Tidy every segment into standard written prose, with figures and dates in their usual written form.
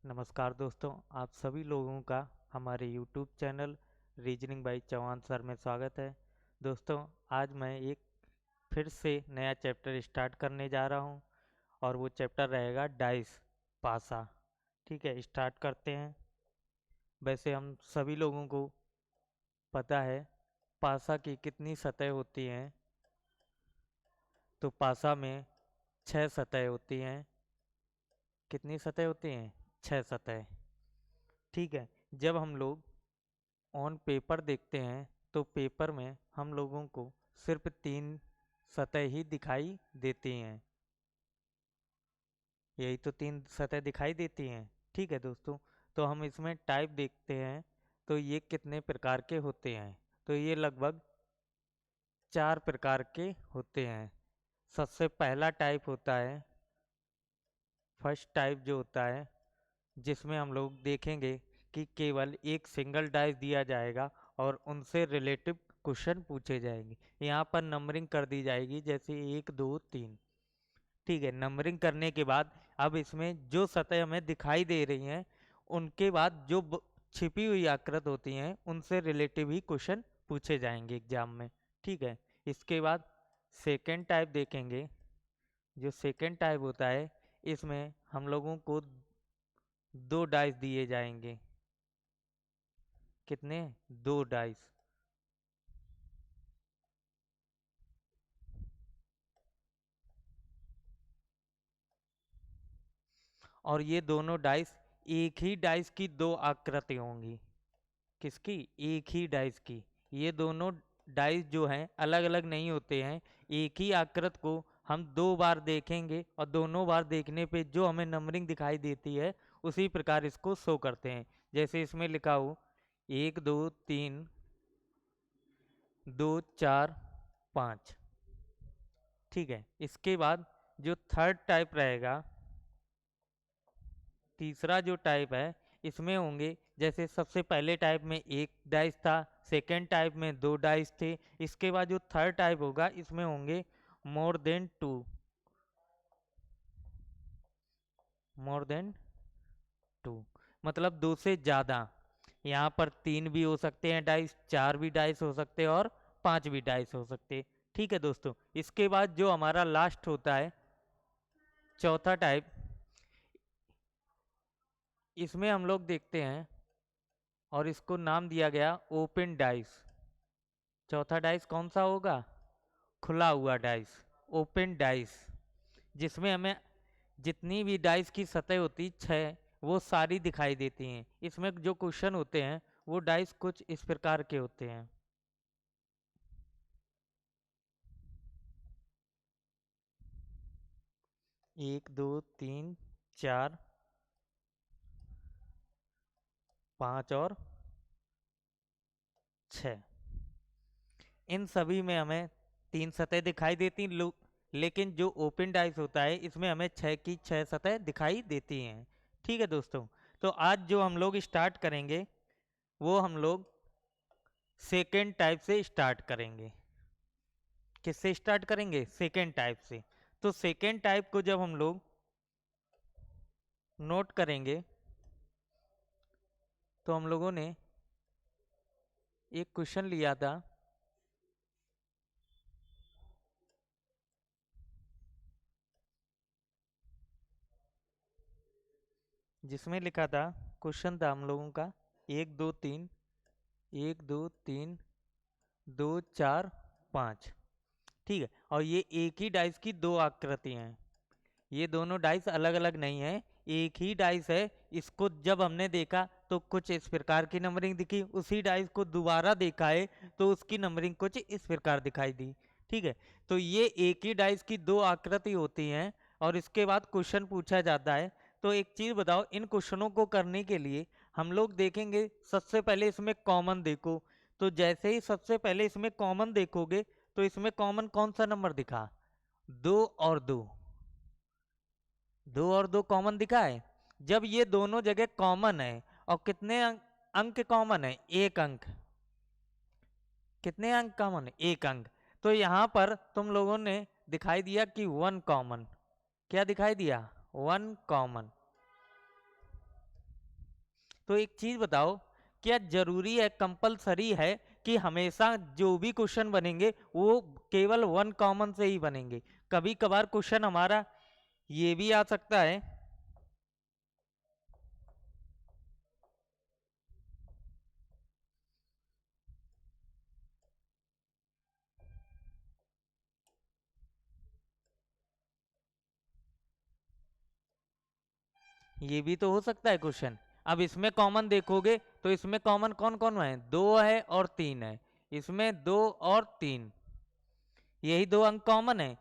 नमस्कार दोस्तों, आप सभी लोगों का हमारे YouTube channel reasoning by Chauhan sir में स्वागत है। दोस्तों, आज मैं एक फिर से नया चैप्टर स्टार्ट करने जा रहा हूं और वो चैप्टर रहेगा डाइस पासा। ठीक है, स्टार्ट करते हैं। वैसे हम सभी लोगों को पता है पासा की कितनी सतह होती हैं। तो पासा में 6 सतह होती हैं। कितनी सतह होती हैं? 6 सतह। ठीक है, जब हम लोग ऑन पेपर देखते हैं तो पेपर में हम लोगों को सिर्फ 3 सतह ही दिखाई देती हैं। यही तो 3 सतह दिखाई देती हैं। ठीक है दोस्तों, तो हम इसमें टाइप देखते हैं तो ये कितने प्रकार के होते हैं। तो ये लगभग 4 प्रकार के होते हैं। सबसे पहला टाइप होता है फर्स्ट टाइप, जो होता है जिसमें हम लोग देखेंगे कि केवल एक सिंगल डाइस दिया जाएगा और उनसे रिलेटिव क्वेश्चन पूछे जाएंगे। यहाँ पर नंबरिंग कर दी जाएगी, जैसे 1 2 3। ठीक है, नंबरिंग करने के बाद अब इसमें जो सतह हमें दिखाई दे रही हैं उनके बाद जो छिपी हुई आकृत होती हैं उनसे रिलेटिव ही क्वेश्चन पूछे जाएंगे एग्जाम में। ठीक है, इसके बाद सेकेंड टाइप देखेंगे। जो सेकेंड टाइप होता है इसमें हम लोगों को 2 डाइस दिए जाएंगे। कितने? 2 डाइस। और ये दोनों डाइस एक ही डाइस की 2 आकृति होंगी। किसकी? एक ही डाइस की। ये दोनों डाइस जो हैं अलग अलग नहीं होते हैं। एक ही आकृत को हम 2 बार देखेंगे और दोनों बार देखने पे जो हमें नंबरिंग दिखाई देती है उसी प्रकार इसको शो करते हैं। जैसे इसमें लिखा हो 1 2 3 2 4 5। ठीक है, इसके बाद जो थर्ड टाइप रहेगा, तीसरा जो टाइप है, इसमें होंगे जैसे सबसे पहले टाइप में एक डाइस था, सेकेंड टाइप में 2 डाइस थे। इसके बाद जो थर्ड टाइप होगा इसमें होंगे मोर देन 2। मोर देन 2 मतलब 2 से ज़्यादा। यहाँ पर 3 भी हो सकते हैं डाइस, 4 भी डाइस हो सकते हैं और 5 भी डाइस हो सकते हैं। ठीक है दोस्तों, इसके बाद जो हमारा लास्ट होता है चौथा टाइप, इसमें हम लोग देखते हैं और इसको नाम दिया गया ओपन डाइस। चौथा डाइस कौन सा होगा? खुला हुआ डाइस, ओपन डाइस, जिसमें हमें जितनी भी डाइस की सतह होती 6 वो सारी दिखाई देती हैं। इसमें जो क्वेश्चन होते हैं वो डाइस कुछ इस प्रकार के होते हैं। 1 2 3 4 5 और 6। इन सभी में हमें 3 सतह दिखाई देती, लेकिन जो ओपन डाइस होता है इसमें हमें 6 की 6 सतह दिखाई देती हैं। ठीक है दोस्तों, तो आज जो हम लोग स्टार्ट करेंगे वो हम लोग सेकेंड टाइप से स्टार्ट करेंगे। किससे स्टार्ट करेंगे? सेकेंड टाइप से। तो सेकेंड टाइप को जब हम लोग नोट करेंगे तो हम लोगों ने एक क्वेश्चन लिया था, जिसमें लिखा था, क्वेश्चन था हम लोगों का 1 2 3 1 2 3 2 4 5। ठीक है, और ये एक ही डाइस की 2 आकृति हैं। ये दोनों डाइस अलग अलग नहीं है, एक ही डाइस है। इसको जब हमने देखा तो कुछ इस प्रकार की नंबरिंग दिखी, उसी डाइस को दोबारा देखा है तो उसकी नंबरिंग कुछ इस प्रकार दिखाई दी। ठीक है, तो ये एक ही डाइस की 2 आकृति होती हैं और इसके बाद क्वेश्चन पूछा जाता है। तो एक चीज बताओ, इन क्वेश्चनों को करने के लिए हम लोग देखेंगे सबसे पहले इसमें कॉमन देखो। तो जैसे ही सबसे पहले इसमें कॉमन देखोगे तो इसमें कॉमन कौन सा नंबर दिखा? 2 और 2। 2 और 2 कॉमन दिखा है। जब ये दोनों जगह कॉमन है और कितने अंक कॉमन है? 1 अंक। कितने अंक कॉमन है? 1 अंक। तो यहां पर तुम लोगों ने दिखाई दिया कि 1 कॉमन। क्या दिखाई दिया? 1 कॉमन। तो एक चीज बताओ, क्या जरूरी है, कंपलसरी है कि हमेशा जो भी क्वेश्चन बनेंगे वो केवल वन कॉमन से ही बनेंगे? कभी कभार क्वेश्चन हमारा ये भी आ सकता है, ये भी तो हो सकता है क्वेश्चन। अब इसमें कॉमन देखोगे तो इसमें कॉमन कौन कौन है, दो है और तीन है। इसमें दो और तीन, यही दो अंक कॉमन है।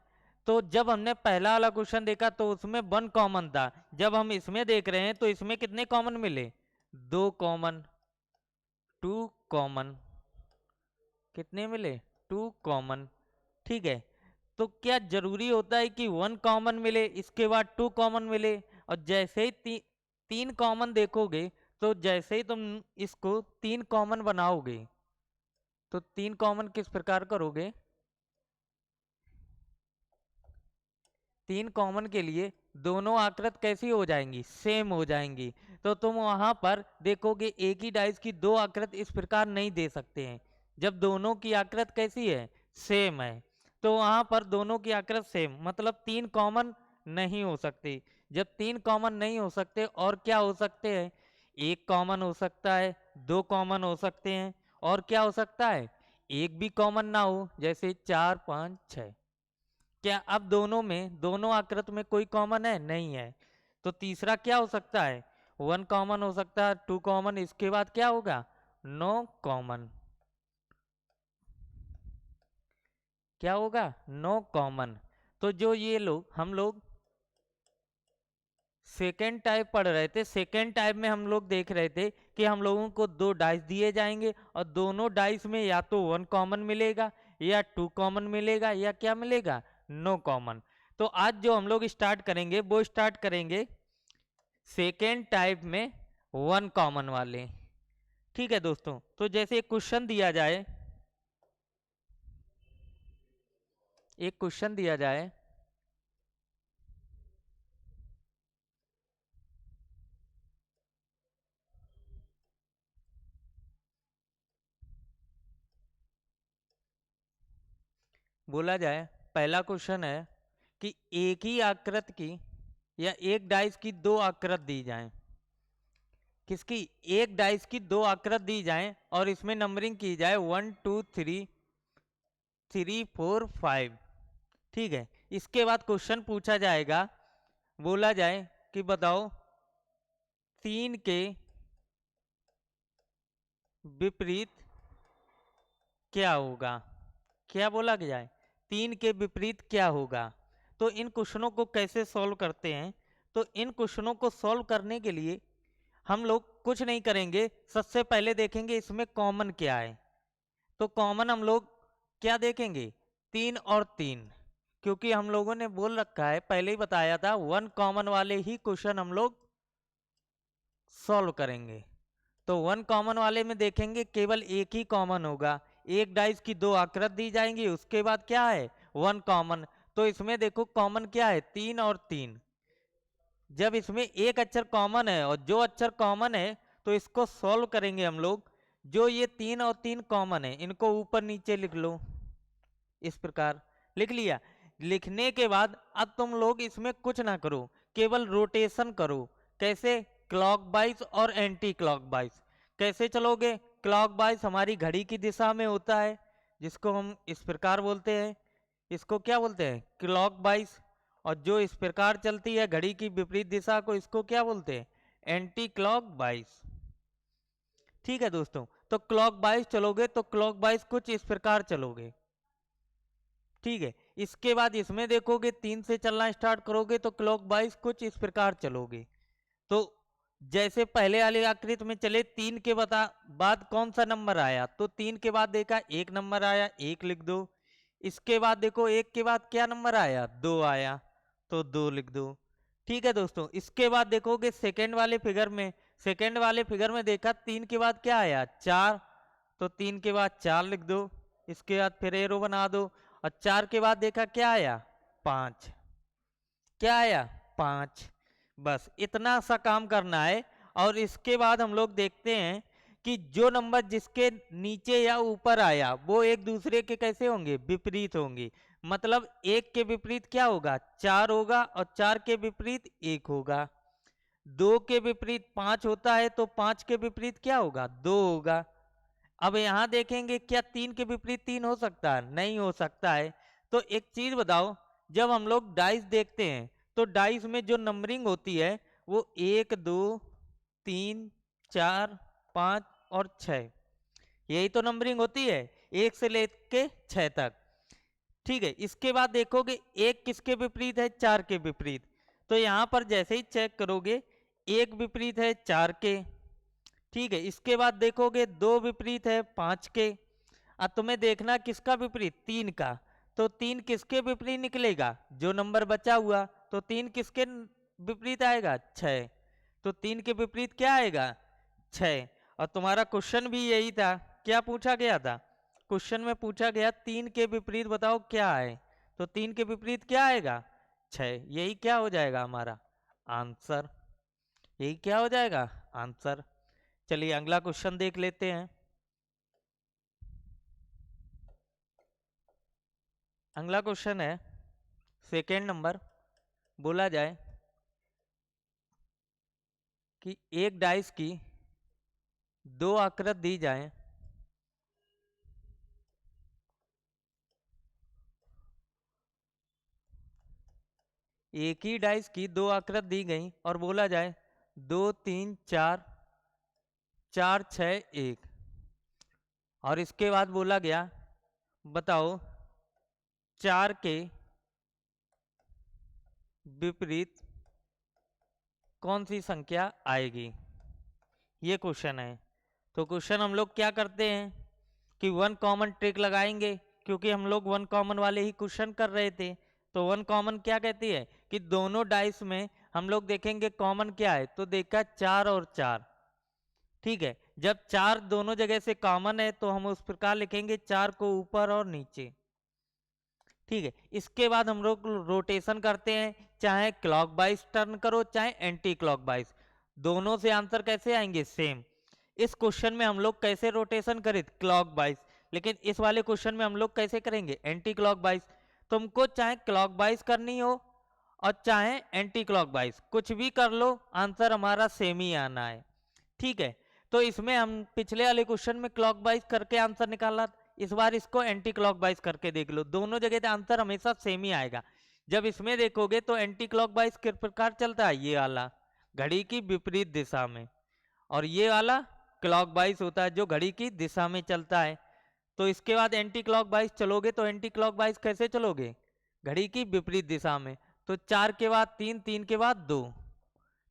तो जब हमने पहला वाला क्वेश्चन देखा तो उसमें वन कॉमन था, जब हम इसमें देख रहे हैं तो इसमें कितने कॉमन मिले, दो कॉमन, टू कॉमन, कितने मिले, टू कॉमन। ठीक है, तो क्या जरूरी होता है कि वन कॉमन मिले इसके बाद टू कॉमन मिले? और जैसे ही तीन कॉमन देखोगे, तो जैसे ही तुम इसको तीन कॉमन बनाओगे, तो तीन कॉमन किस प्रकार करोगे, तीन कॉमन के लिए दोनों आकृत कैसी हो जाएंगी, सेम हो जाएंगी। तो तुम वहां पर देखोगे एक ही डाइस की दो आकृत इस प्रकार नहीं दे सकते हैं, जब दोनों की आकृत कैसी है, सेम है। तो वहां पर दोनों की आकृत सेम, मतलब तीन कॉमन नहीं हो सकते। जब तीन कॉमन नहीं हो सकते, और क्या हो सकते हैं, एक कॉमन हो सकता है, दो कॉमन हो सकते हैं, और क्या हो सकता है, एक भी कॉमन ना हो, जैसे चार पाँच छः। क्या अब दोनों में, दोनों आकृत में कोई कॉमन है, नहीं है। तो तीसरा क्या हो सकता है, वन कॉमन हो सकता है, टू कॉमन, इसके बाद क्या होगा, नो कॉमन। क्या होगा, नो कॉमन। तो जो ये लोग, हम लोग सेकेंड टाइप पढ़ रहे थे, सेकेंड टाइप में हम लोग देख रहे थे कि हम लोगों को दो डाइस दिए जाएंगे और दोनों डाइस में या तो वन कॉमन मिलेगा या टू कॉमन मिलेगा या क्या मिलेगा, नो कॉमन। तो आज जो हम लोग स्टार्ट करेंगे वो स्टार्ट करेंगे सेकेंड टाइप में वन कॉमन वाले। ठीक है दोस्तों, तो जैसे एक क्वेश्चन दिया जाए, एक क्वेश्चन दिया जाए, बोला जाए, पहला क्वेश्चन है कि एक ही आकृत की या एक डाइस की दो आकृत दी जाए, किसकी, एक डाइस की दो आकृत दी जाए और इसमें नंबरिंग की जाए 1 2 3 3 4 5। ठीक है, इसके बाद क्वेश्चन पूछा जाएगा, बोला जाए कि बताओ तीन के विपरीत क्या होगा। क्या बोला जाए, तीन के विपरीत क्या होगा। तो इन क्वेश्चनों को कैसे सॉल्व करते हैं, तो इन क्वेश्चनों को सॉल्व करने के लिए हम लोग कुछ नहीं करेंगे, सबसे पहले देखेंगे इसमें कॉमन क्या है। तो कॉमन हम लोग क्या देखेंगे, तीन और तीन, क्योंकि हम लोगों ने बोल रखा है, पहले ही बताया था, वन कॉमन वाले ही क्वेश्चन हम लोग सॉल्व करेंगे। तो वन कॉमन वाले में देखेंगे केवल एक ही कॉमन होगा, एक डाइस की दो आकृत दी जाएंगी, उसके बाद क्या है, वन कॉमन। तो इसमें देखो कॉमन क्या है, तीन और तीन। जब इसमें एक अक्षर कॉमन है और जो अक्षर कॉमन है, तो इसको सॉल्व करेंगे हम लोग। जो ये तीन और तीन कॉमन है, इनको ऊपर नीचे लिख लो, इस प्रकार लिख लिया। लिखने के बाद अब तुम लोग इसमें कुछ ना करो, केवल रोटेशन करो। कैसे, क्लॉकवाइज और एंटी क्लॉकवाइज। कैसे चलोगे, क्लॉकवाइज हमारी घड़ी की दिशा में होता है, जिसको हम इस प्रकार बोलते हैं, इसको क्या बोलते हैं, क्लॉकवाइज। और जो इस प्रकार चलती है घड़ी की विपरीत दिशा को, इसको क्या बोलते हैं, एंटी क्लॉकवाइज। ठीक है दोस्तों, तो क्लॉकवाइज चलोगे तो क्लॉकवाइज कुछ इस प्रकार चलोगे। ठीक है, इसके बाद इसमें देखोगे तीन से चलना स्टार्ट करोगे तो क्लॉकवाइज कुछ इस प्रकार चलोगे। तो जैसे पहले वाले आकृति में चले, तीन के बाद कौन सा नंबर आया, तो तीन के बाद देखा एक नंबर आया, एक लिख दो। इसके बाद देखो एक के बाद क्या नंबर आया, दो आया, तो दो लिख दो। ठीक है दोस्तों, इसके बाद देखोगे सेकेंड वाले फिगर में, सेकेंड वाले फिगर में देखा तीन के बाद क्या आया, चार, तो तीन के बाद चार लिख दो। इसके बाद फिर एरो बना दो, और चार के बाद देखा क्या आया, पांच। क्या आया, पांच। बस इतना सा काम करना है। और इसके बाद हम लोग देखते हैं कि जो नंबर जिसके नीचे या ऊपर आया वो एक दूसरे के कैसे होंगे, विपरीत होंगे। मतलब एक के विपरीत क्या होगा, 4 होगा, और 4 के विपरीत 1 होगा। 2 के विपरीत 5 होता है तो 5 के विपरीत क्या होगा, 2 होगा। अब यहां देखेंगे क्या 3 के विपरीत 3 हो सकता है, नहीं हो सकता है। तो एक चीज बताओ, जब हम लोग डाइस देखते हैं तो डाइस में जो नंबरिंग होती है वो 1 2 3 4 5 और 6, यही तो नंबरिंग होती है 1 से लेके 6 तक। ठीक है, इसके बाद देखोगे एक किसके विपरीत है, 4 के विपरीत। तो यहां पर जैसे ही चेक करोगे एक विपरीत है 4 के। ठीक है, इसके बाद देखोगे 2 विपरीत है 5 के। अब तुम्हें देखना किसका विपरीत, 3 का। तो 3 किसके विपरीत निकलेगा, जो नंबर बचा हुआ। तो 3 किसके विपरीत आएगा, 6। तो 3 के विपरीत क्या आएगा, 6। और तुम्हारा क्वेश्चन भी यही था, क्या पूछा गया था, क्वेश्चन में पूछा गया 3 के विपरीत बताओ क्या है। तो 3 के विपरीत क्या आएगा, 6। यही क्या हो जाएगा हमारा आंसर, यही क्या हो जाएगा आंसर। चलिए अगला क्वेश्चन देख लेते हैं। अगला क्वेश्चन है सेकेंड नंबर। बोला जाए कि एक डाइस की 2 आकृति दी जाए, एक ही डाइस की 2 आकृति दी गई और बोला जाए 2 3 4 4 6 1। और इसके बाद बोला गया बताओ 4 के विपरीत कौन सी संख्या आएगी, ये क्वेश्चन है। तो क्वेश्चन हम लोग क्या करते हैं कि वन कॉमन ट्रिक लगाएंगे, क्योंकि हम लोग वन कॉमन वाले ही क्वेश्चन कर रहे थे। तो वन कॉमन क्या कहती है कि दोनों डाइस में हम लोग देखेंगे कॉमन क्या है, तो देखा 4 और 4। ठीक है, जब 4 दोनों जगह से कॉमन है तो हम उस प्रकार लिखेंगे 4 को ऊपर और नीचे। ठीक है, इसके बाद हम लोग रोटेशन करते हैं, चाहे क्लॉक वाइज टर्न करो चाहे एंटी क्लॉक वाइज, दोनों से आंसर कैसे आएंगे, सेम। इस क्वेश्चन में हम लोग कैसे रोटेशन करें, क्लॉक वाइज, लेकिन इस वाले क्वेश्चन में हम लोग कैसे करेंगे, एंटी क्लॉक वाइज। तुमको चाहे क्लॉक वाइज करनी हो और चाहे एंटी क्लॉक वाइज, कुछ भी कर लो, आंसर हमारा सेम ही आना है। ठीक है, तो इसमें हम पिछले वाले क्वेश्चन में क्लॉक वाइज करके आंसर निकाला, इस बार इसको एंटी क्लॉक वाइज करके देख लो, दोनों जगह आंसर हमेशा सेम ही आएगा। जब इसमें देखोगे तो एंटी क्लॉक वाइज किस प्रकार चलता है, ये वाला घड़ी की विपरीत दिशा में, और ये वाला क्लॉक वाइज होता है जो घड़ी की दिशा में चलता है। तो इसके बाद एंटी क्लॉक वाइज चलोगे तो एंटी क्लॉक वाइज कैसे चलोगे, घड़ी की विपरीत दिशा में। तो 4 के बाद 3, 3 के बाद 2।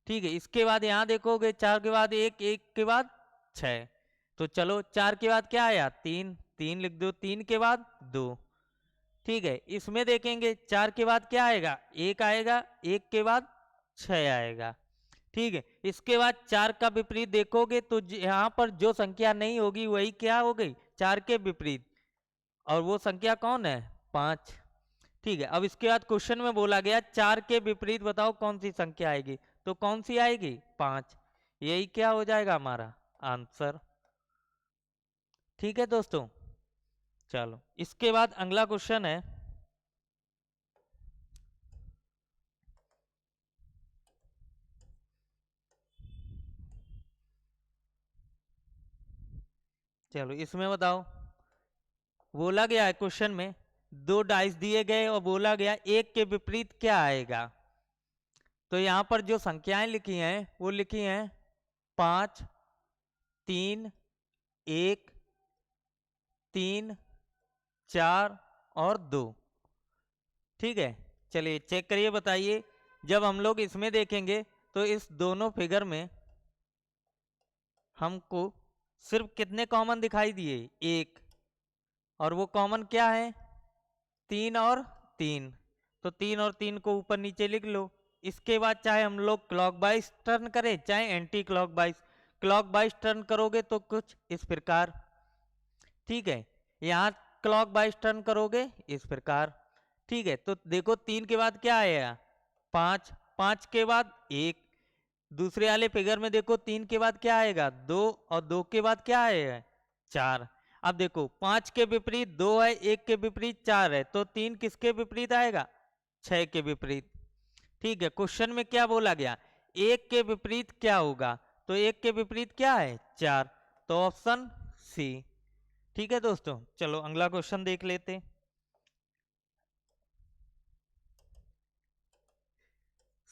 ठीक है, इसके बाद यहाँ देखोगे 4 के बाद 1, 1 के बाद 6। तो चलो 4 के बाद क्या आया, 3, 3 लिख दो, 3 के बाद 2। ठीक है, इसमें देखेंगे 4 के बाद क्या आएगा, 1 आएगा, 1 के बाद 6 आएगा। ठीक है, इसके बाद 4 का विपरीत देखोगे तो यहाँ पर जो संख्या नहीं होगी वही क्या हो गई, 4 के विपरीत, और वो संख्या कौन है, 5। ठीक है, अब इसके बाद क्वेश्चन में बोला गया 4 के विपरीत बताओ कौन सी संख्या आएगी, तो कौन सी आएगी, 5। यही क्या हो जाएगा हमारा आंसर। ठीक है दोस्तों, चलो इसके बाद अगला क्वेश्चन है, चलो इसमें बताओ, बोला गया है क्वेश्चन में 2 डाइस दिए गए और बोला गया एक के विपरीत क्या आएगा। तो यहाँ पर जो संख्याएं लिखी हैं वो लिखी हैं 5 3 1 3 4 और 2। ठीक है, चलिए चेक करिए, बताइए जब हम लोग इसमें देखेंगे तो इस दोनों फिगर में हमको सिर्फ कितने कॉमन दिखाई दिए, 1। और वो कॉमन क्या है, 3 और 3। तो 3 और 3 को ऊपर नीचे लिख लो। इसके बाद चाहे हम लोग क्लॉक वाइज टर्न करें चाहे anti clock wise, clock wise turn करोगे तो कुछ इस प्रकार। ठीक है, यहाँ क्लॉक वाइज टर्न करोगे इस प्रकार। ठीक है, तो देखो 3 के बाद क्या आएगा, 5, 5 के बाद 1, दूसरे वाले फिगर में देखो 3 के बाद क्या आएगा 2 और 2 के बाद क्या आएगा 4। अब देखो 5 के विपरीत 2 है, 1 के विपरीत 4 है, तो 3 किसके विपरीत आएगा 6 के विपरीत। ठीक है, क्वेश्चन में क्या बोला गया 1 के विपरीत क्या होगा, तो 1 के विपरीत क्या है 4, तो ऑप्शन सी। ठीक है दोस्तों, चलो अगला क्वेश्चन देख लेते।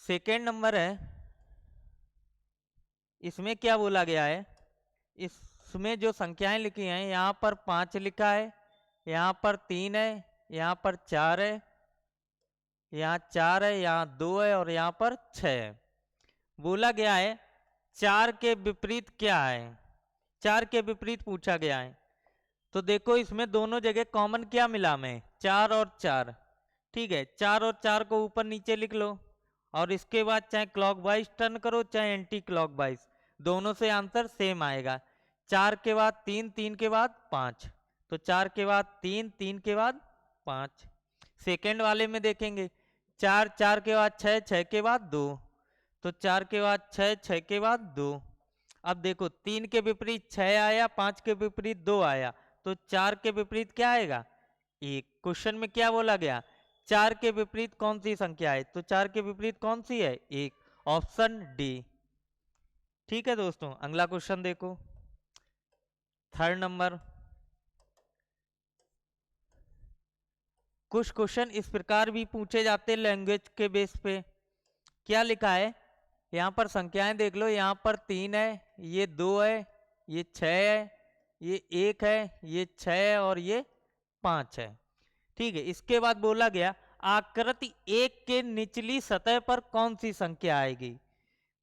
सेकेंड नंबर है, इसमें क्या बोला गया है, इसमें जो संख्याएं लिखी हैं यहाँ पर 5 लिखा है, यहाँ पर 3 है, यहाँ पर 4 है, यहाँ 4 है, यहाँ 2 है और यहाँ पर 6 है। बोला गया है 4 के विपरीत क्या है, 4 के विपरीत पूछा गया है। तो देखो इसमें दोनों जगह कॉमन क्या मिला हमें 4 और 4। ठीक है, 4 और 4 को ऊपर नीचे लिख लो और इसके बाद चाहे क्लॉकवाइज टर्न करो चाहे एंटी क्लॉकवाइज, दोनों से आंसर सेम आएगा। 4 के बाद 3, 3 के बाद 5, तो 4 के बाद 3, 3 के बाद 5। सेकेंड वाले में देखेंगे 4, 4 के बाद 6, 6 के बाद 2, तो 4 के बाद 6, 6 के बाद 2। अब देखो 3 के विपरीत 6 आया, 5 के विपरीत 2 आया, तो 4 के विपरीत क्या आएगा 1। क्वेश्चन में क्या बोला गया 4 के विपरीत कौन सी संख्या है, तो 4 के विपरीत कौन सी है 1, ऑप्शन डी। ठीक है दोस्तों, अगला क्वेश्चन देखो, थर्ड नंबर। कुछ क्वेश्चन इस प्रकार भी पूछे जाते हैं लैंग्वेज के बेस पे। क्या लिखा है, यहाँ पर संख्याएं देख लो, यहाँ पर 3 है, ये 2 है, ये 6 है, ये 1 है, ये 6 है और ये 5 है। ठीक है, इसके बाद बोला गया आकृति 1 के निचली सतह पर कौन सी संख्या आएगी।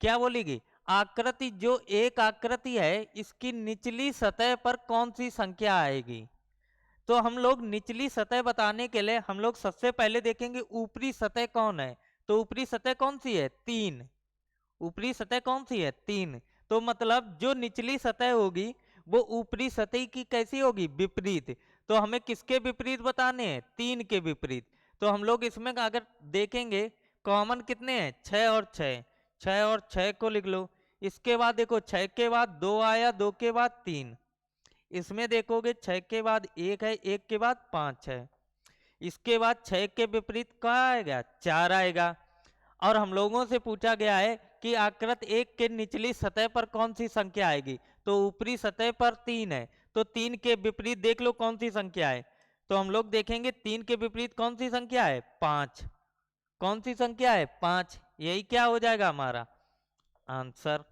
क्या बोलेगी आकृति, जो एक आकृति है इसकी निचली सतह पर कौन सी संख्या आएगी। तो हम लोग निचली सतह बताने के लिए हम लोग सबसे पहले देखेंगे ऊपरी सतह कौन है, तो ऊपरी सतह कौन सी है 3, ऊपरी सतह कौन सी है 3। तो मतलब जो निचली सतह होगी वो ऊपरी सतह की कैसी होगी विपरीत, तो हमें किसके विपरीत बताने हैं 3 के विपरीत। तो हम लोग इसमें अगर देखेंगे कॉमन कितने हैं 6 और 6, 6 और 6 को लिख लो। इसके बाद देखो 6 के बाद 2 आया, 2 के बाद 3, इसमें देखोगे 6 के बाद 1 है, 1 के बाद 5 है, इसके बाद 6 के विपरीत क्या आएगा 4 आएगा। और हम लोगों से पूछा गया है कि आकृत 1 के निचली सतह पर कौन सी संख्या आएगी, तो ऊपरी सतह पर 3 है, तो 3 के विपरीत देख लो कौन सी संख्या है। तो हम लोग देखेंगे 3 के विपरीत कौन सी संख्या है 5, कौन सी संख्या है 5, यही क्या हो जाएगा हमारा आंसर।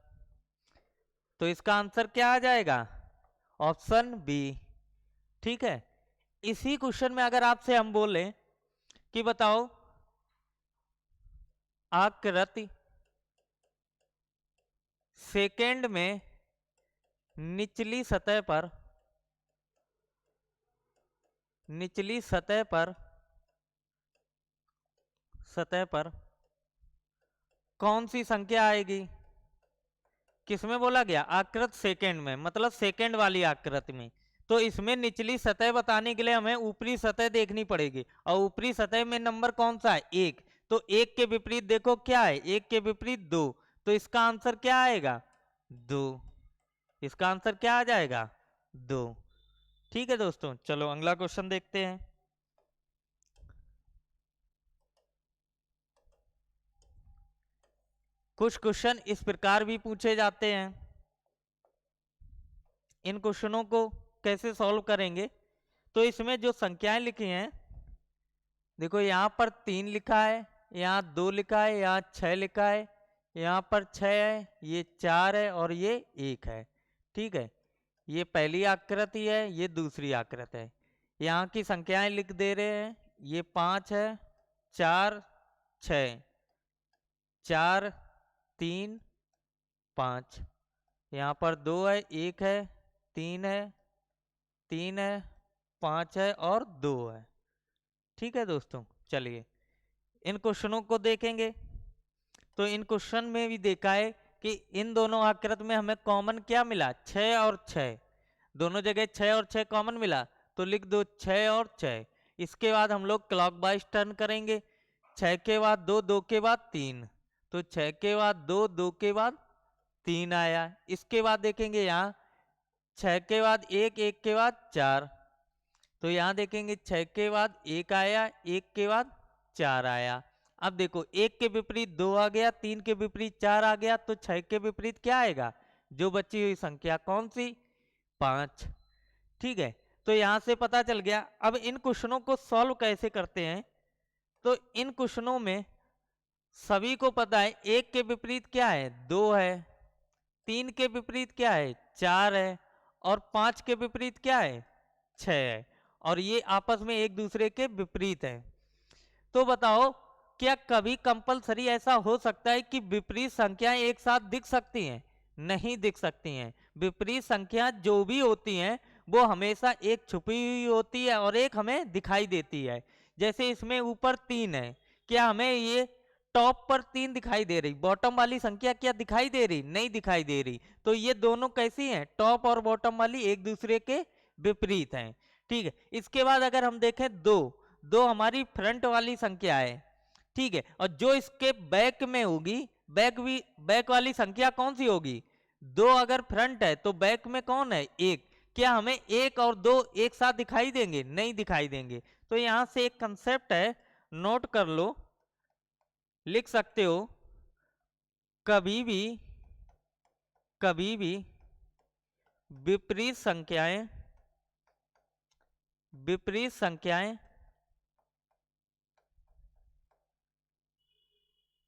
तो इसका आंसर क्या आ जाएगा ऑप्शन बी। ठीक है, इसी क्वेश्चन में अगर आपसे हम बोले कि बताओ आकृति सेकेंड में निचली सतह पर कौन सी संख्या आएगी। किसमें बोला गया आकृति सेकेंड में, मतलब सेकेंड वाली आकृति में। तो इसमें निचली सतह बताने के लिए हमें ऊपरी सतह देखनी पड़ेगी, और ऊपरी सतह में नंबर कौन सा है 1, तो 1 के विपरीत देखो क्या है 1 के विपरीत 2, तो इसका आंसर क्या आएगा 2, इसका आंसर क्या आ जाएगा 2। ठीक है दोस्तों, चलो अगला क्वेश्चन देखते हैं। कुछ क्वेश्चन इस प्रकार भी पूछे जाते हैं, इन क्वेश्चनों को कैसे सॉल्व करेंगे। तो इसमें जो संख्याएं लिखी हैं देखो, यहाँ पर 3 लिखा है, यहाँ 2 लिखा है, यहाँ 6 लिखा है, यहाँ पर 6 है, ये 4 है और ये 1 है। ठीक है, ये पहली आकृति है, ये दूसरी आकृति है। यहाँ की संख्याएं लिख दे रहे हैं, ये 5 है, 4 6, 4 3 5, यहाँ पर 2 है, 1 है, 3 है, 3 है, 5 है और 2 है। ठीक है दोस्तों, चलिए इन क्वेश्चनों को देखेंगे। तो इन क्वेश्चन में भी देखा है कि इन दोनों आकृति में हमें कॉमन क्या मिला 6 और 6, दोनों जगह 6 और 6 कॉमन मिला, तो लिख दो 6 और 6। इसके बाद हम लोग क्लॉकवाइज टर्न करेंगे, 6 के बाद 2, 2 के बाद 3, तो 6 के बाद 2, 2 के बाद 3 आया। इसके बाद देखेंगे यहाँ 6 के बाद 1, 1 के बाद 4, तो यहाँ देखेंगे 6 के बाद 1 आया, 1 के बाद 4 आया। अब देखो 1 के विपरीत 2 आ गया, 3 के विपरीत 4 आ गया, तो 6 के विपरीत क्या आएगा? जो बची हुई संख्या कौन सी? 5। ठीक है, तो यहां से पता चल गया। अब इन क्वेश्चनों को सॉल्व कैसे करते हैं? तो इन क्वेश्चनों में सभी को पता है 1 के विपरीत क्या है? 2 है, 3 के विपरीत क्या है? 4 है, और 5 के विपरीत क्या है? 6 है, और ये आपस में एक दूसरे के विपरीत है। तो बताओ क्या कभी कंपलसरी ऐसा हो सकता है कि विपरीत संख्याएं एक साथ दिख सकती हैं? नहीं दिख सकती हैं। विपरीत संख्या जो भी होती हैं वो हमेशा एक छुपी हुई होती है और एक हमें दिखाई देती है। जैसे इसमें ऊपर 3 है, क्या हमें ये टॉप पर 3 दिखाई दे रही? बॉटम वाली संख्या क्या दिखाई दे रही? नहीं दिखाई दे रही। तो ये दोनों कैसी हैं? टॉप और बॉटम वाली एक दूसरे के विपरीत हैं। ठीक है, इसके बाद अगर हम देखें 2, 2 हमारी फ्रंट वाली संख्या है। ठीक है, और जो इसके बैक में होगी, बैक वाली संख्या कौन सी होगी? 2 अगर फ्रंट है तो बैक में कौन है? 1। क्या हमें 1 और 2 एक साथ दिखाई देंगे? नहीं दिखाई देंगे। तो यहां से एक कंसेप्ट है, नोट कर लो, लिख सकते हो। कभी भी विपरीत संख्याएं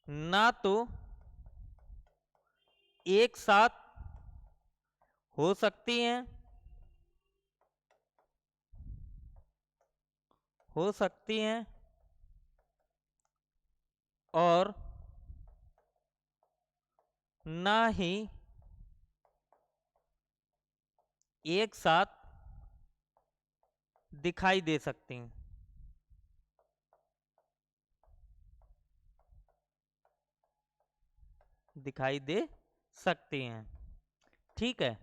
ना तो एक साथ हो सकती हैं, और ना ही एक साथ दिखाई दे सकती हैं। ठीक है,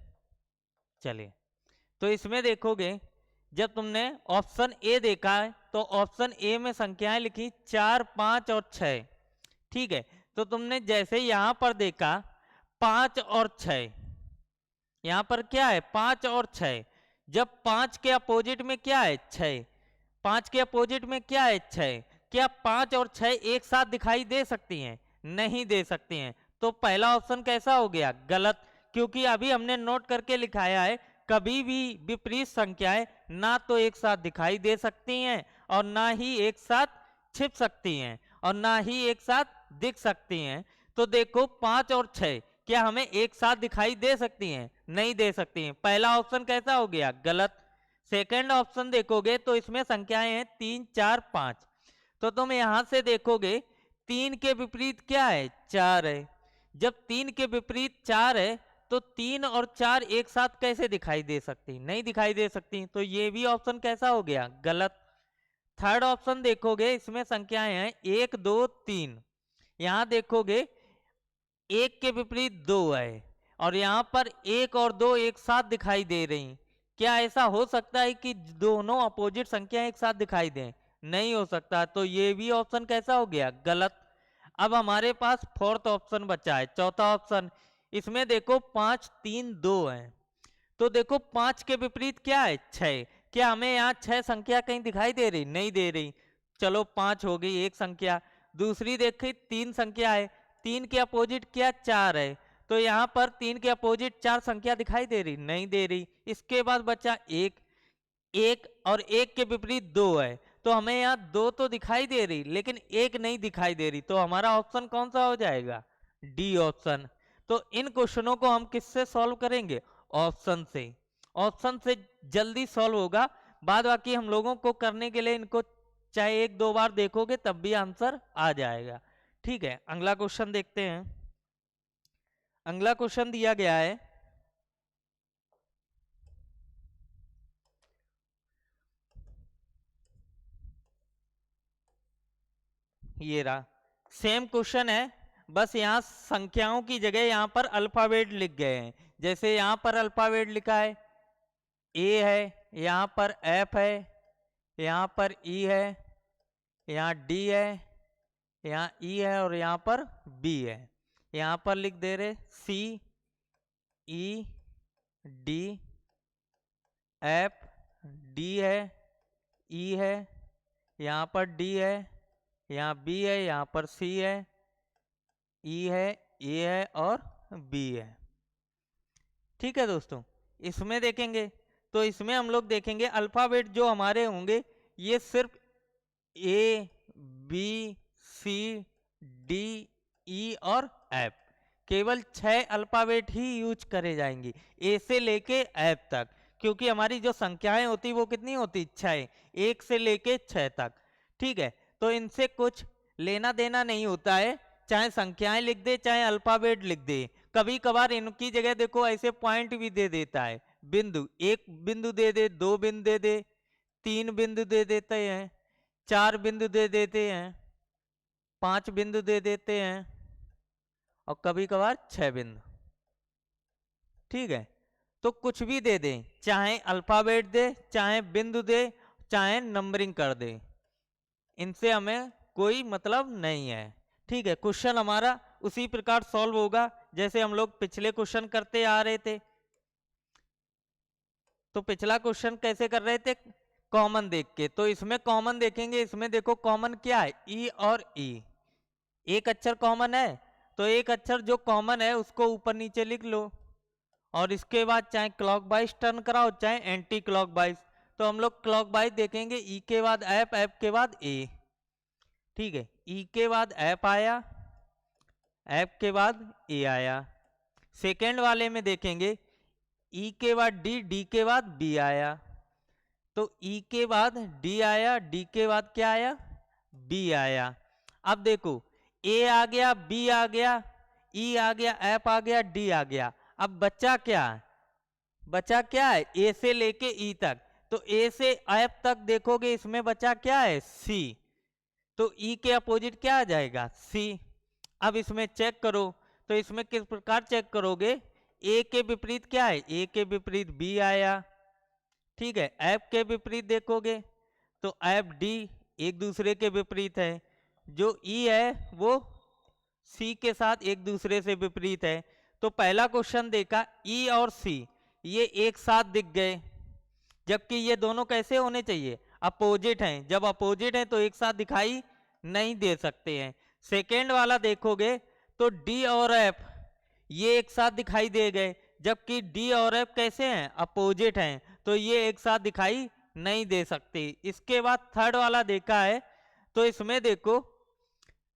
चलिए। तो इसमें देखोगे, जब तुमने ऑप्शन ए देखा है तो ऑप्शन ए में संख्याएं लिखी 4, 5 और 6। ठीक है, तो तुमने जैसे यहां पर देखा 5 और 6, यहां पर क्या है? 5 और 6। जब 5 के अपोजिट में क्या है? 6। 5 के अपोजिट में क्या है? 6। क्या 5 और 6 एक साथ दिखाई दे सकती हैं? नहीं दे सकती हैं। तो पहला ऑप्शन कैसा हो गया? गलत, क्योंकि अभी हमने नोट करके लिखाया है कभी भी विपरीत संख्याएं ना तो एक साथ दिखाई दे सकती हैं और ना ही एक साथ छिप सकती हैं और ना ही एक साथ दिख सकती हैं। तो देखो 5 और 6 क्या हमें एक साथ दिखाई दे सकती हैं? नहीं दे सकती हैं। पहला ऑप्शन कैसा हो गया? गलत। सेकंड ऑप्शन देखोगे तो इसमें संख्याएं हैं 3, 4, 5। तो तुम यहां से देखोगे 3 के विपरीत क्या है? 4 है। जब 3 के विपरीत 4 है तो 3 और 4 एक साथ कैसे दिखाई दे सकती? नहीं दिखाई दे सकती। तो ये भी ऑप्शन कैसा हो गया? गलत। थर्ड ऑप्शन देखोगे, इसमें संख्याएं हैं 1, 2, 3। यहां देखोगे 1 के विपरीत 2 है और यहां पर 1 और 2 एक साथ दिखाई दे रही। क्या ऐसा हो सकता है कि दोनों अपोजिट संख्या एक साथ दिखाई दें? नहीं हो सकता। तो ये भी ऑप्शन कैसा हो गया? गलत। अब हमारे पास फोर्थ ऑप्शन बचा है, चौथा ऑप्शन। इसमें देखो 5, 3, 2 है। तो देखो 5 के विपरीत क्या है? 6। क्या हमें यहाँ 6 संख्या कहीं दिखाई दे रही? नहीं दे रही। चलो 5 हो गई एक संख्या। दूसरी देखी 3 संख्या है, 3 के अपोजिट क्या? 4 है। तो यहाँ पर 3 के अपोजिट 4 संख्या दिखाई दे रही? नहीं दे रही। इसके बाद बचा 1, 1 और 1 के विपरीत 2 है। तो हमें यहाँ 2 तो दिखाई दे रही लेकिन 1 नहीं दिखाई दे रही। तो हमारा ऑप्शन कौन सा हो जाएगा? D option. तो इन क्वेश्चनों को हम किससे सॉल्व करेंगे? ऑप्शन से। ऑप्शन से जल्दी सॉल्व होगा। बाद बाकी हम लोगों को करने के लिए इनको चाहे 1-2 बार देखोगे तब भी आंसर आ जाएगा। ठीक है, अगला क्वेश्चन देखते हैं। अगला क्वेश्चन दिया गया है, ये रहा। सेम क्वेश्चन है, बस यहाँ संख्याओं की जगह यहाँ पर अल्फाबेट लिख गए हैं। जैसे यहाँ पर अल्फाबेट लिखा है, ए है, यहाँ पर एफ है, यहाँ पर ई है, यहाँ डी है, यहाँ ई है और यहाँ पर बी है। यहाँ पर लिख दे रहे सी, ई डी एफ डी है, ई है, यहाँ पर डी है, यहाँ बी है, यहाँ पर सी है, ई है, ए है और बी है। ठीक है दोस्तों, इसमें देखेंगे तो इसमें हम लोग देखेंगे अल्फाबेट जो हमारे होंगे ये सिर्फ A B C D E और एफ, केवल 6 अल्फाबेट ही यूज करे जाएंगे ए से लेके एफ तक, क्योंकि हमारी जो संख्याएं होती वो कितनी होती 6, 1 से लेके 6 तक। ठीक है, तो इनसे कुछ लेना देना नहीं होता है, चाहे संख्याएं लिख दे चाहे अल्फाबेट लिख दे। कभी कभार इनकी जगह देखो ऐसे पॉइंट भी दे देता है, बिंदु, 1 बिंदु दे दे, 2 बिंदु दे दे, 3 बिंदु दे देते हैं, 4 बिंदु दे देते हैं, 5 बिंदु दे देते हैं और कभी कभार 6 बिंदु। ठीक है, तो कुछ भी दे दे, चाहे अल्फाबेट दे, चाहे बिंदु दे, चाहे नंबरिंग कर दे, इनसे हमें कोई मतलब नहीं है। ठीक है, क्वेश्चन हमारा उसी प्रकार सॉल्व होगा जैसे हम लोग पिछले क्वेश्चन करते आ रहे थे। तो पिछला क्वेश्चन कैसे कर रहे थे, कॉमन देख के, तो इसमें कॉमन देखेंगे, इसमें देखो कॉमन क्या है, ई और ई, एक अक्षर कॉमन है, तो एक अक्षर जो कॉमन है उसको ऊपर नीचे लिख लो और इसके बाद चाहे क्लॉकवाइज टर्न कराओ चाहे एंटी क्लॉकवाइज। तो हम लोग क्लॉकवाइज देखेंगे, ई के बाद एफ, एफ के बाद ए। ठीक है, ई के बाद एफ आया, एफ के बाद ए आया। सेकेंड वाले में देखेंगे, ई के बाद डी, डी के बाद बी आया, तो ई के बाद डी आया, डी के बाद क्या आया, बी आया। अब देखो ए आ गया, बी आ गया, ई आ गया, एफ आ गया, डी आ गया। अब बचा क्या, बचा क्या है, ए से लेके ई तक, तो ए से एफ तक देखोगे इसमें बचा क्या है, सी, तो ई के अपोजिट क्या आ जाएगा, सी। अब इसमें चेक करो, तो इसमें किस प्रकार चेक करोगे, ए के विपरीत क्या है, ए के विपरीत बी आया। ठीक है, एफ के विपरीत देखोगे तो एफ डी एक दूसरे के विपरीत है, जो ई है वो सी के साथ एक दूसरे से विपरीत है। तो पहला क्वेश्चन देखा, ई और सी ये एक साथ दिख गए, जबकि ये दोनों कैसे होने चाहिए, अपोजिट हैं, जब अपोजिट हैं तो एक साथ दिखाई नहीं दे सकते हैं। सेकेंड वाला देखोगे तो डी और एफ ये एक साथ दिखाई दे गए, जबकि डी और एफ कैसे हैं, अपोजिट हैं, तो ये एक साथ दिखाई नहीं दे सकते। इसके बाद थर्ड वाला देखा है, तो इसमें देखो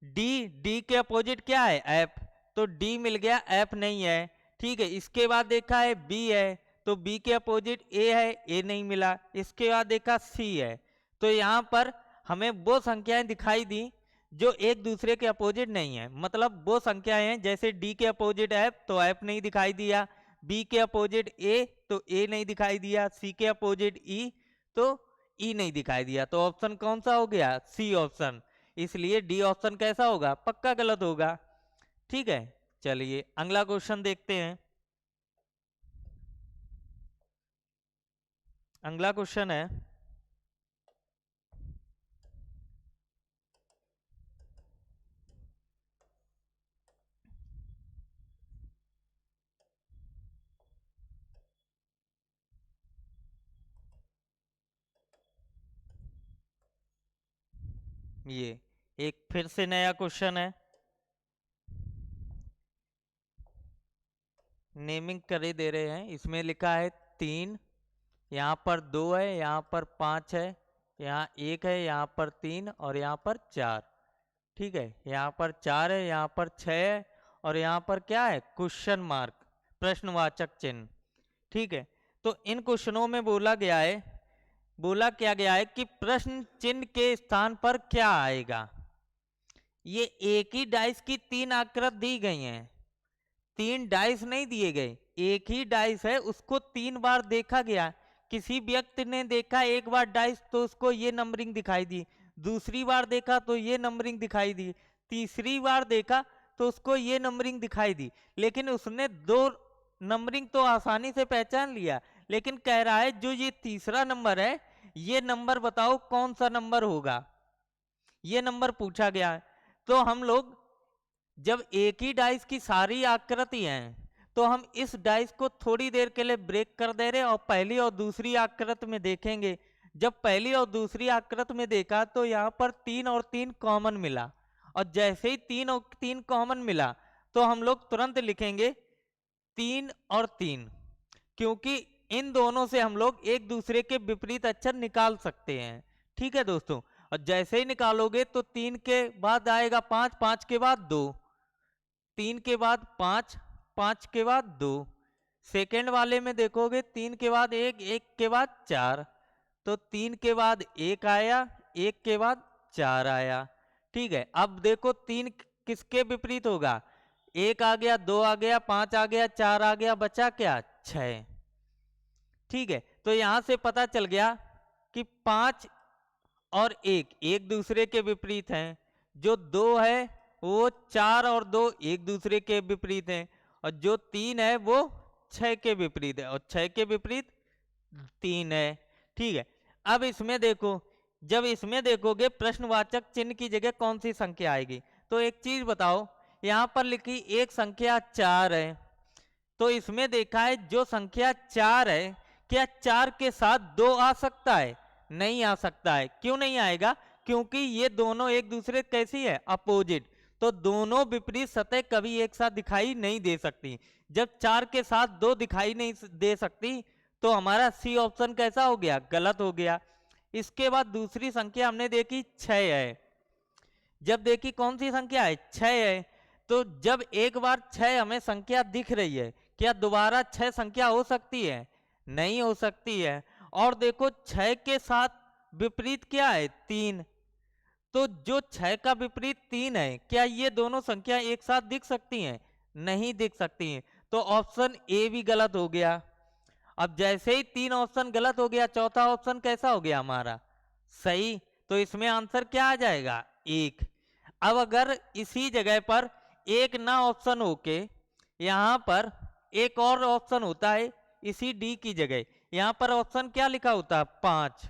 डी, डी के अपोजिट क्या है, एफ, तो डी मिल गया, एफ नहीं है। ठीक है, इसके बाद देखा है बी है, तो बी के अपोजिट ए है, ए नहीं मिला। इसके बाद देखा सी है, तो यहाँ पर हमें वो संख्याएं दिखाई दी जो एक दूसरे के अपोजिट नहीं है, मतलब वो संख्याएं हैं जैसे डी के अपोजिट एफ तो एफ नहीं दिखाई दिया, बी के अपोजिट ए तो ए नहीं दिखाई दिया, सी के अपोजिट ई तो ई नहीं दिखाई दिया। तो ऑप्शन कौन सा हो गया, सी ऑप्शन, इसलिए डी ऑप्शन कैसा होगा, पक्का गलत होगा। ठीक है, चलिए अगला क्वेश्चन देखते हैं। अगला क्वेश्चन है, ये एक फिर से नया क्वेश्चन है, नेमिंग करे दे रहे हैं। इसमें लिखा है 3, यहाँ पर 2 है, यहाँ पर 5 है, यहाँ 1 है, यहाँ पर 3 और यहाँ पर 4। ठीक है, यहाँ पर 4 है, यहाँ पर 6 है और यहाँ पर क्या है, क्वेश्चन मार्क, प्रश्नवाचक चिन्ह। ठीक है, तो इन क्वेश्चनों में बोला गया है, बोला क्या गया है कि प्रश्न चिन्ह के स्थान पर क्या आएगा। ये एक ही डाइस की 3 आकृति दी गई हैं, 3 डाइस नहीं दिए गए, एक ही डाइस है, उसको 3 बार देखा गया। किसी व्यक्ति ने देखा एक बार डाइस तो उसको ये नंबरिंग दिखाई दी, दूसरी बार देखा तो ये नंबरिंग दिखाई दी, तीसरी बार देखा तो उसको ये नंबरिंग दिखाई दी, लेकिन उसने 2 नंबरिंग तो आसानी से पहचान लिया, लेकिन कह रहा है जो ये तीसरा नंबर है ये नंबर बताओ कौन सा नंबर होगा, ये नंबर पूछा गया है। तो हम लोग जब एक ही डाइस की सारी आकृति हैं तो हम इस डाइस को थोड़ी देर के लिए ब्रेक कर दे रहे और पहली और दूसरी आकृति में देखेंगे। जब पहली और दूसरी आकृति में देखा तो यहाँ पर 3 और 3 कॉमन मिला, और जैसे ही 3 और 3 कॉमन मिला तो हम लोग तुरंत लिखेंगे 3 और 3, क्योंकि इन दोनों से हम लोग एक दूसरे के विपरीत अक्षर निकाल सकते हैं। ठीक है दोस्तों, और जैसे ही निकालोगे तो 3 के बाद आएगा 5, 5 के बाद 2, 3 के बाद 5, 5 के बाद 2। सेकेंड वाले में देखोगे 3 के बाद 1, 1 के बाद 4, तो 3 के बाद 1 आया, 1 के बाद 4 आया। ठीक है, अब देखो 3 किसके विपरीत होगा, 1 आ गया, 2 आ गया, 5 आ गया, 4 आ गया, बचा क्या, 6। ठीक है, तो यहां से पता चल गया कि 5 और 1 एक दूसरे के विपरीत हैं, जो 2 है वो 4 और 2 एक दूसरे के विपरीत हैं, और जो 3 है वो 6 के विपरीत है, और 6 के विपरीत 3 है। ठीक है, अब इसमें देखो, जब इसमें देखोगे प्रश्नवाचक चिन्ह की जगह कौन सी संख्या आएगी। तो एक चीज बताओ, यहां पर लिखी एक संख्या 4 है, तो इसमें देखा है जो संख्या 4 है, क्या 4 के साथ 2 आ सकता है? नहीं आ सकता है। क्यों नहीं आएगा? क्योंकि ये दोनों एक दूसरे कैसी है, अपोजिट, तो दोनों विपरीत सतह कभी एक साथ दिखाई नहीं दे सकती। जब 4 के साथ 2 दिखाई नहीं दे सकती तो हमारा सी ऑप्शन कैसा हो गया, गलत हो गया। इसके बाद दूसरी संख्या हमने देखी 6 है, जब देखी कौन सी संख्या है, 6 है, तो जब एक बार 6 हमें संख्या दिख रही है, क्या दोबारा 6 संख्या हो सकती है? नहीं हो सकती है। और देखो 6 के साथ विपरीत क्या है, 3, तो जो 6 का विपरीत 3 है, क्या ये दोनों संख्या एक साथ दिख सकती हैं? नहीं दिख सकती हैं, तो ऑप्शन ए भी गलत हो गया। अब जैसे ही 3 ऑप्शन गलत हो गया, चौथा ऑप्शन कैसा हो गया हमारा, सही, तो इसमें आंसर क्या आ जाएगा, 1। अब अगर इसी जगह पर एक ना ऑप्शन होके यहाँ पर एक और ऑप्शन होता है, इसी डी की जगह यहाँ पर ऑप्शन क्या लिखा होता है, 5,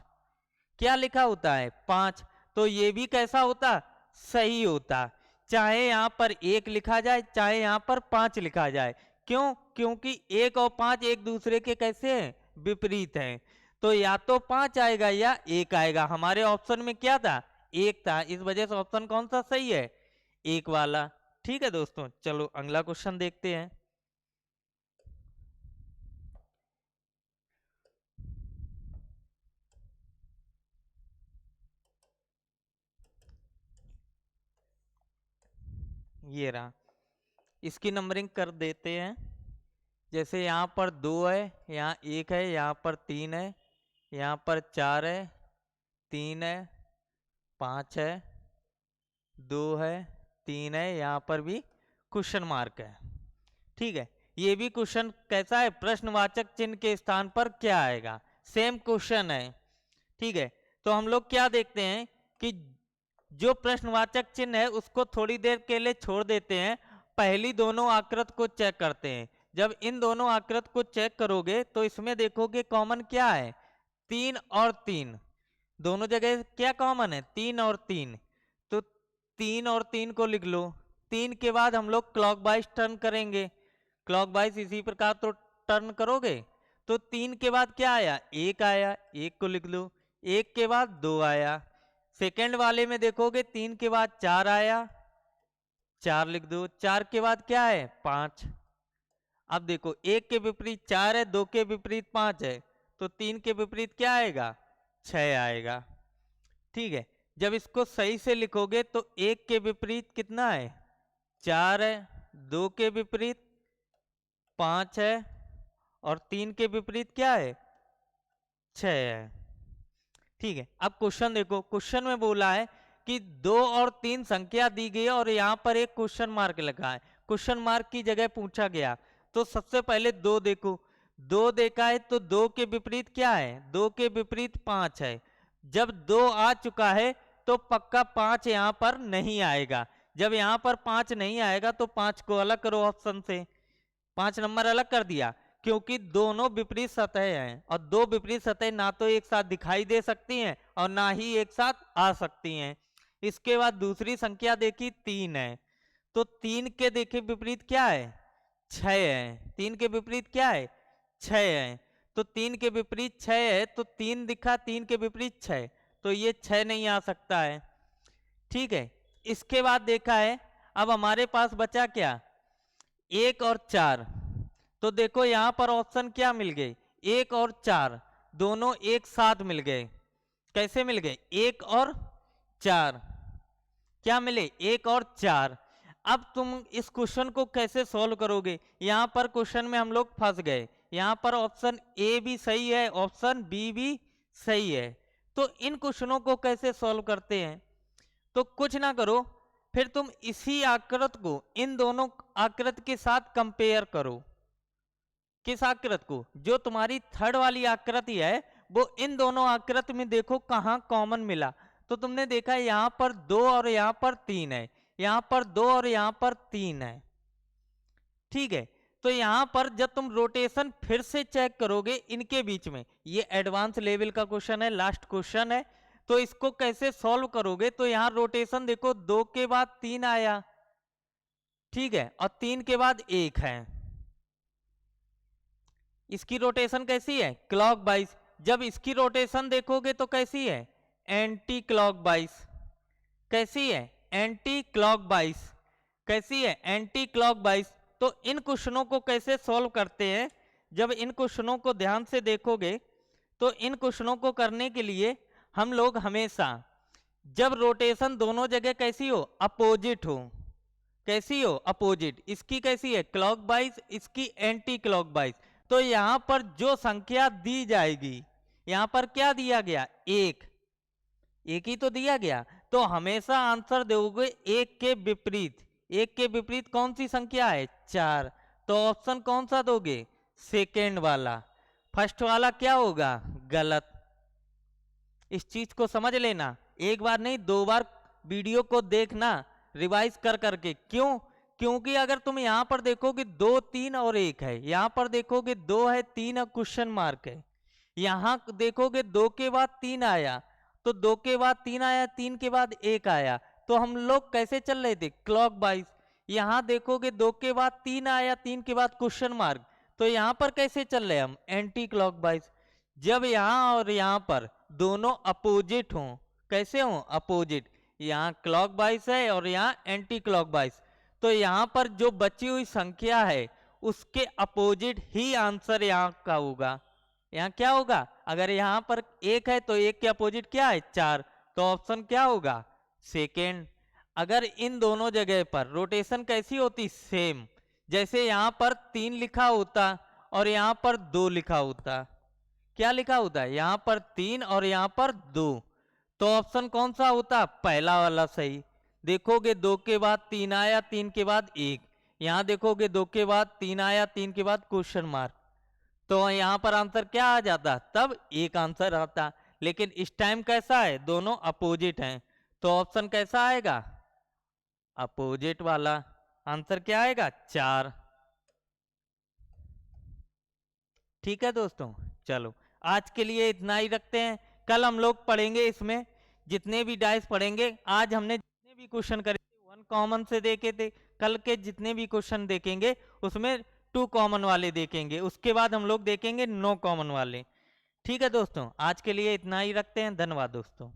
क्या लिखा होता है, 5, तो ये भी कैसा होता, सही होता। चाहे यहाँ पर 1 लिखा जाए, चाहे यहाँ पर 5 लिखा जाए। क्यों? क्योंकि 1 और 5 एक दूसरे के कैसे हैं, विपरीत हैं, तो या तो 5 आएगा या 1 आएगा। हमारे ऑप्शन में क्या था, 1 था, इस वजह से ऑप्शन कौन सा सही है, 1 वाला। ठीक है दोस्तों, चलो अगला क्वेश्चन देखते हैं। ये रहा, इसकी नंबरिंग कर देते हैं। जैसे यहाँ पर 2 है, यहाँ 1 है, यहाँ पर 3 है, यहाँ पर 4 है, 3 है, 5 है, 2 है, 3 है, यहाँ पर भी क्वेश्चन मार्क है। ठीक है, ये भी क्वेश्चन कैसा है, प्रश्नवाचक चिन्ह के स्थान पर क्या आएगा, सेम क्वेश्चन है। ठीक है, तो हम लोग क्या देखते हैं कि जो प्रश्नवाचक चिन्ह है उसको थोड़ी देर के लिए छोड़ देते हैं, पहली दोनों आकृत को चेक करते हैं। जब इन दोनों आकृत को चेक करोगे तो इसमें देखोगे कॉमन क्या है, 3 और 3, दोनों जगह क्या कॉमन है, 3 और 3, तो 3 और 3 को लिख लो। 3 के बाद हम लोग क्लॉकवाइज टर्न करेंगे, क्लॉकवाइज इसी प्रकार तो टर्न करोगे, तो 3 के बाद क्या आया, 1 आया, 1 को लिख लो। 1 के बाद 2 आया, सेकेंड वाले में देखोगे 3 के बाद 4 आया, 4 लिख दो। 4 के बाद क्या है, 5। अब देखो 1 के विपरीत 4 है, 2 के विपरीत 5 है, तो 3 के विपरीत क्या आएगा, 6 आएगा। ठीक है, जब इसको सही से लिखोगे तो 1 के विपरीत कितना है, 4 है, 2 के विपरीत 5 है, और 3 के विपरीत क्या है, 6 है। ठीक है, अब क्वेश्चन देखो, क्वेश्चन में बोला है कि 2 और 3 संख्या दी गई है और यहाँ पर एक क्वेश्चन मार्क लगा है, क्वेश्चन मार्क की जगह पूछा गया। तो सबसे पहले 2 देखो, 2 देखा है तो 2 के विपरीत क्या है, 2 के विपरीत 5 है। जब 2 आ चुका है तो पक्का 5 यहाँ पर नहीं आएगा। जब यहाँ पर 5 नहीं आएगा तो 5 को अलग करो ऑप्शन से, 5 नंबर अलग कर दिया, क्योंकि दोनों विपरीत सतह हैं और दो विपरीत सतह ना तो एक साथ दिखाई दे सकती हैं और ना ही एक साथ आ सकती हैं। इसके बाद दूसरी संख्या देखी 3 है, तो 3 के देखे विपरीत क्या है, 6 है, 3 के विपरीत क्या है 6 है, तो 3 के विपरीत 6 है, तो 3 दिखा, 3 के विपरीत 6, तो ये 6 नहीं आ सकता है। ठीक है, इसके बाद देखा है, अब हमारे पास बचा क्या 1 और 4, तो देखो यहां पर ऑप्शन क्या मिल गए 1 और 4 दोनों एक साथ मिल गए। कैसे मिल गए 1 और 4 क्या मिले 1 और 4। अब तुम इस क्वेश्चन को कैसे सॉल्व करोगे, यहां पर क्वेश्चन में हम लोग फंस गए, यहां पर ऑप्शन ए भी सही है, ऑप्शन बी भी सही है, तो इन क्वेश्चनों को कैसे सॉल्व करते हैं। तो कुछ ना करो, फिर तुम इसी आकृत को इन दोनों आकृत के साथ कंपेयर करो। किस आकृत को, जो तुम्हारी थर्ड वाली आकृति है वो इन दोनों आकृति में देखो कहां कॉमन मिला, तो तुमने देखा यहां पर 2 और यहां पर 3 है, यहां पर 2 और यहां पर 3 है। ठीक है, तो यहां पर जब तुम रोटेशन फिर से चेक करोगे इनके बीच में, ये एडवांस लेवल का क्वेश्चन है, लास्ट क्वेश्चन है, तो इसको कैसे सॉल्व करोगे, तो यहां रोटेशन देखो 2 के बाद 3 आया, ठीक है, और 3 के बाद 1 है। इसकी रोटेशन कैसी है क्लॉकवाइज, जब इसकी रोटेशन देखोगे तो कैसी है एंटी क्लॉकवाइज। कैसी है एंटी क्लॉकवाइज, कैसी है एंटी क्लॉकवाइज। तो इन क्वेश्चनों को कैसे सॉल्व करते हैं, जब इन क्वेश्चनों को ध्यान से देखोगे तो इन क्वेश्चनों को करने के लिए हम लोग हमेशा जब रोटेशन दोनों जगह कैसी हो अपोजिट हो, कैसी हो अपोजिट, इसकी कैसी है क्लॉकवाइज, इसकी एंटी क्लॉकवाइज, तो यहां पर जो संख्या दी जाएगी, यहां पर क्या दिया गया एक, एक ही तो दिया गया, तो हमेशा आंसर दोगे एक के विपरीत, एक के विपरीत कौन सी संख्या है 4, तो ऑप्शन कौन सा दोगे सेकेंड वाला, फर्स्ट वाला क्या होगा गलत। इस चीज को समझ लेना, एक बार नहीं 2 बार वीडियो को देखना रिवाइज कर करके, क्यों, क्योंकि अगर तुम यहां पर देखोगे 2 3 और 1 है, यहां पर देखोगे 2 है 3 क्वेश्चन मार्क है, यहां देखोगे 2 के बाद 3 आया, तो 2 के बाद 3 आया, 3 के बाद 1 आया, तो हम लोग कैसे चल रहे थे क्लॉकवाइज। यहां देखोगे 2 के बाद 3 आया, 3 के बाद क्वेश्चन मार्क, तो यहां पर कैसे चल रहे हम एंटी क्लॉकवाइज। जब यहां और यहां पर दोनों अपोजिट हों, कैसे हों अपोजिट, यहाँ क्लॉकवाइज है और यहाँ एंटी क्लॉकवाइज, तो यहाँ पर जो बची हुई संख्या है उसके अपोजिट ही आंसर यहाँ का होगा। यहाँ क्या होगा, अगर यहाँ पर 1 है तो 1 के अपोजिट क्या है 4, तो ऑप्शन क्या होगा सेकेंड। अगर इन दोनों जगह पर रोटेशन कैसी होती सेम, जैसे यहाँ पर 3 लिखा होता और यहाँ पर 2 लिखा होता, क्या लिखा होता है यहाँ पर 3 और यहाँ पर 2, तो ऑप्शन कौन सा होता पहला वाला सही। देखोगे 2 के बाद 3 आया, 3 के बाद 1, यहां देखोगे 2 के बाद 3 आया, 3 के बाद क्वेश्चन मार्क, तो यहां पर आंसर क्या आ जाता, तब एक आंसर आता। लेकिन इस टाइम कैसा है दोनों अपोजिट हैं, तो ऑप्शन कैसा आएगा अपोजिट वाला, आंसर क्या आएगा 4। ठीक है दोस्तों, चलो आज के लिए इतना ही रखते हैं, कल हम लोग पढ़ेंगे इसमें जितने भी डाइस पढ़ेंगे, आज हमने जितने भी क्वेश्चन करे थे 1 कॉमन से देखे थे, कल के जितने भी क्वेश्चन देखेंगे उसमें 2 कॉमन वाले देखेंगे, उसके बाद हम लोग देखेंगे 9 कॉमन वाले। ठीक है दोस्तों, आज के लिए इतना ही रखते हैं, धन्यवाद दोस्तों।